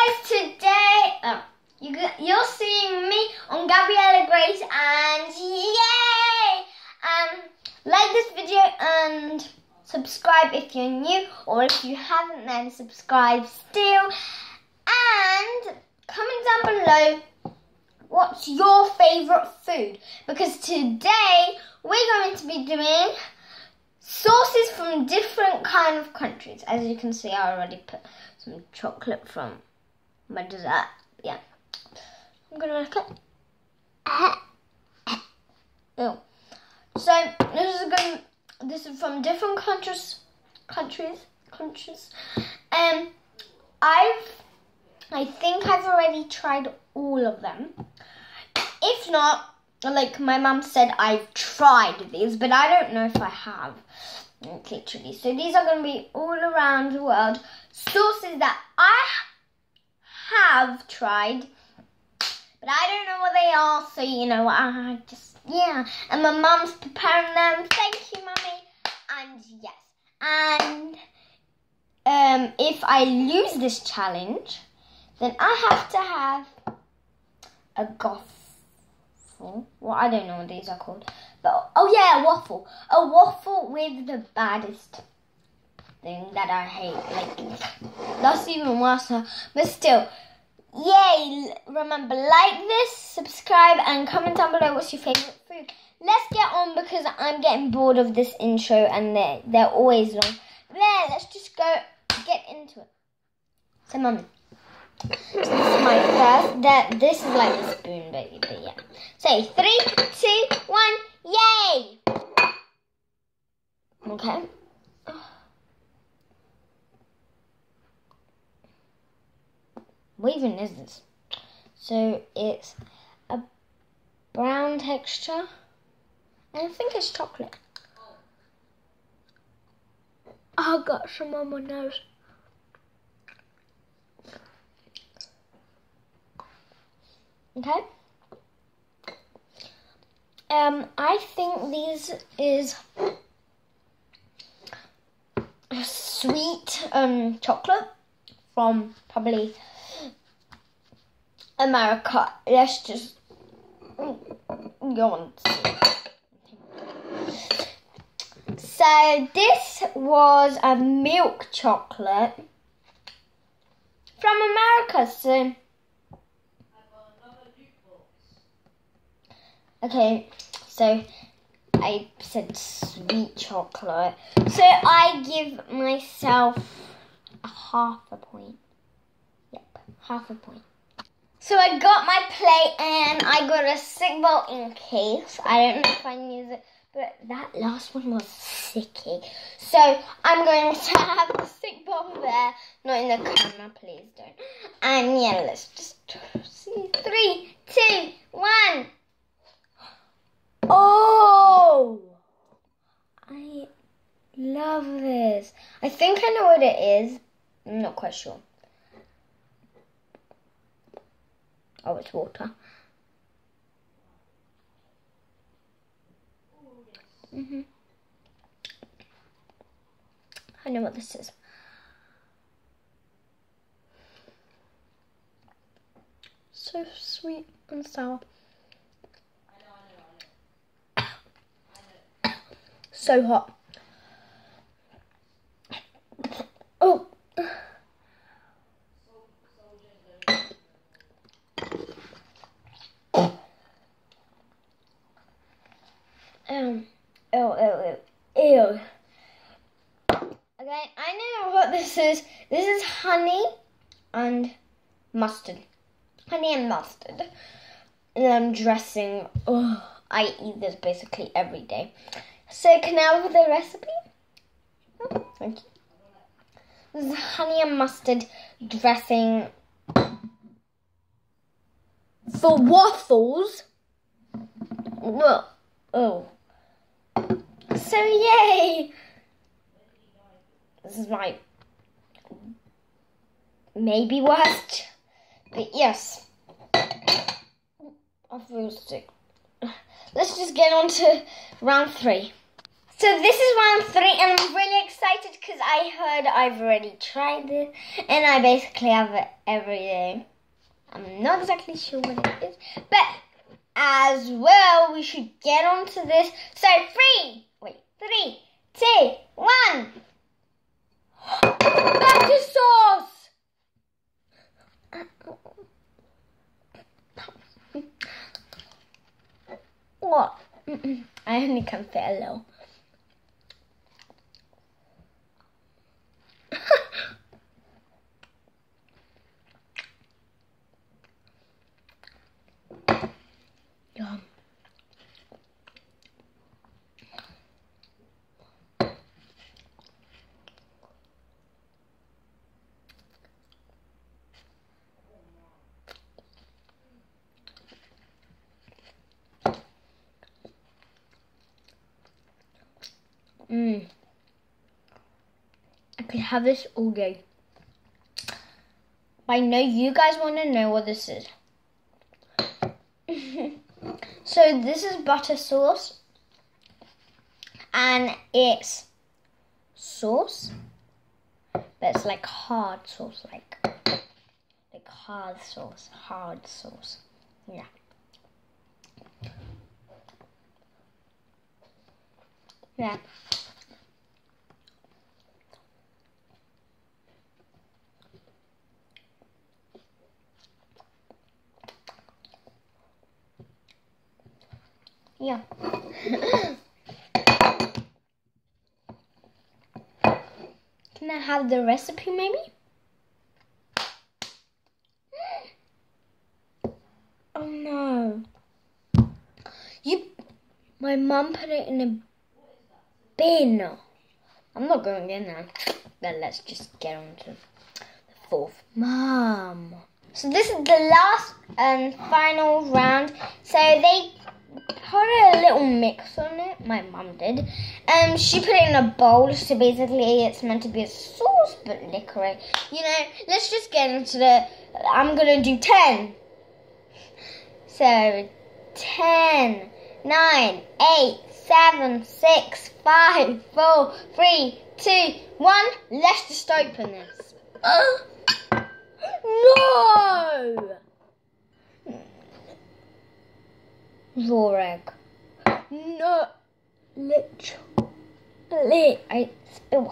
guys, today you're seeing me on Gabriella Grace, and yay! Like this video and subscribe if you're new, or if you haven't then subscribe still, and comment down below what's your favourite food, because today we're going to be doing sauces from different kind of countries. As you can see, I already put some chocolate from my dessert. Yeah, I'm gonna look at. Oh, so this is from different countries. I think I've already tried all of them. If not, like my mum said, I've tried these, but I don't know if I have, literally. So these are going to be all around the world sauces that I have tried, but I don't know what they are. So you know, I just and my mum's preparing them. Thank you, mummy. And yes, and if I lose this challenge, then I have to have a waffle. Well, I don't know what these are called. But, oh yeah, a waffle. A waffle with the baddest thing that I hate. Like, that's even worse. But still, yay. Remember, like this, subscribe, and comment down below what's your favourite food. Let's get on, because I'm getting bored of this intro, and they're always long. Let's just go get into it. So, mummy. So this is my first. This is like a spoon, baby, but yeah. Say 3, 2, 1, yay! Okay. What even is this? So it's a brown texture, and I think it's chocolate. I got some on my nose. Okay. I think this is a sweet chocolate from probably America. Let's just go on. So this was a milk chocolate from America. So okay, so I said sweet chocolate. So I give myself a half a point. Yep, half a point. So I got my plate and I got a sick bowl in case. I don't know if I can use it, but that last one was sicky. So I'm going to have the sick bowl there. Not in the camera, please don't. And yeah, let's just see. 3, 2, 1. Oh, I love this. I think I know what it is. I'm not quite sure. Oh, it's water. I know what this is. So sweet and sour. So hot. Oh. Ew. Okay, I know what this is. This is honey and mustard. Honey and mustard. And dressing. Oh, I eat this basically every day. So can I have the recipe? Oh, thank you. This is honey and mustard dressing for waffles. Well, oh. So yay! This is my maybe worst, but yes. I feel sick. Let's just get on to round 3. So this is round 3 and I'm really excited because I heard I've already tried this and I basically have it every day. I'm not exactly sure what it is, but as well we should get onto this. So 3, 2, 1. Butter sauce! What? I only can fit a little. Yum. I could have this all day. I know you guys want to know what this is. So this is butter sauce. And it's sauce. But it's like hard sauce. Like hard sauce. Hard sauce. Yeah. Yeah. Yeah. Can I have the recipe maybe? Oh no. My mum put it in a bin. I'm not going in there. Then let's just get on to the 4th. Mum. So this is the last and final round. So they put a little mix on it. My mum did. She put it in a bowl. So basically it's meant to be a sauce but liquor. You know, let's just get into the... I'm going to do 10. So 10, 9, 8, 7, 6, 5, 4, 3, 2, 1. Let's just open this. No! Raw egg. No. Literally. I spilled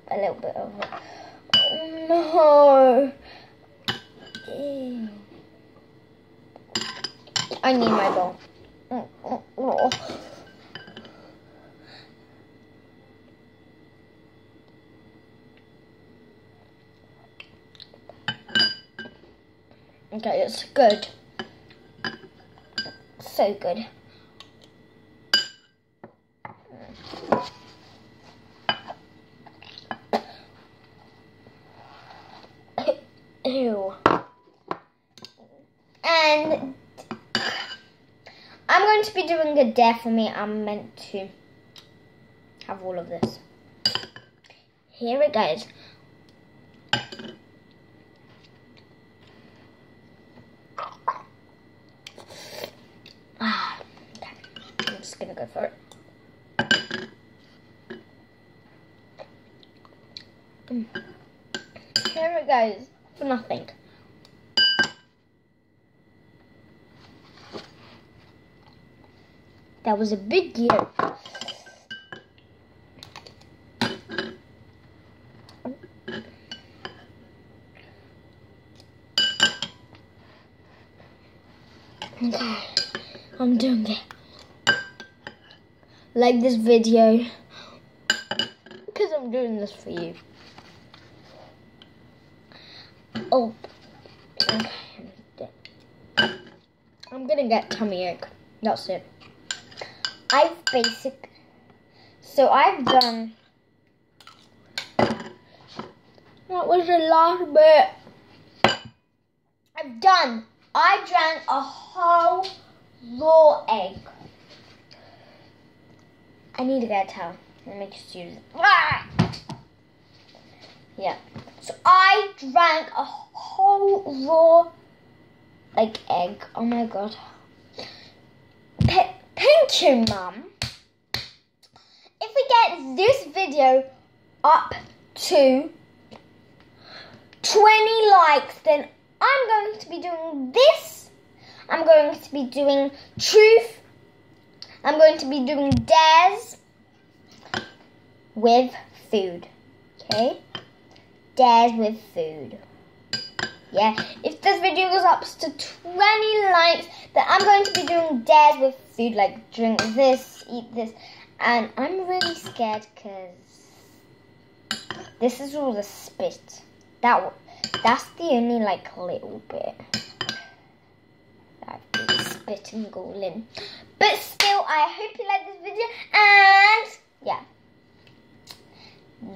a little bit of it. Oh no. Ew. I need my bowl. Okay, it's good. So good. Ew. And I'm going to be doing a dare for me. I'm meant to have all of this. Here it goes. Okay. I'm just going to go for it. Here it goes. For nothing. That was a big yolk. Okay, I'm doing it. Like this video because I'm doing this for you. Oh, okay. I'm gonna get tummy ache. That's it. I've done. That was the last bit. I drank a whole raw egg. I need to get a towel. Let me just use it. Ah! Yeah. So I drank a whole raw egg. Oh my god. Thank you, Mum. we get this video up to 20 likes, then I'm going to be doing this. I'm going to be doing truth. I'm going to be doing dares with food. Okay? Dares with food. Yeah, if this video goes up to 20 likes, then I'm going to be doing dares with food, like drink this, eat this. And I'm really scared because this is all the spit. That's the only like little bit that I've been spitting all in. But still, I hope you like this video, and yeah,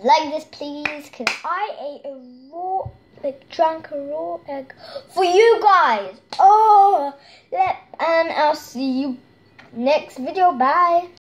like this please, because I ate a raw, drank a raw egg for you guys. Oh, and I'll see you next video. Bye.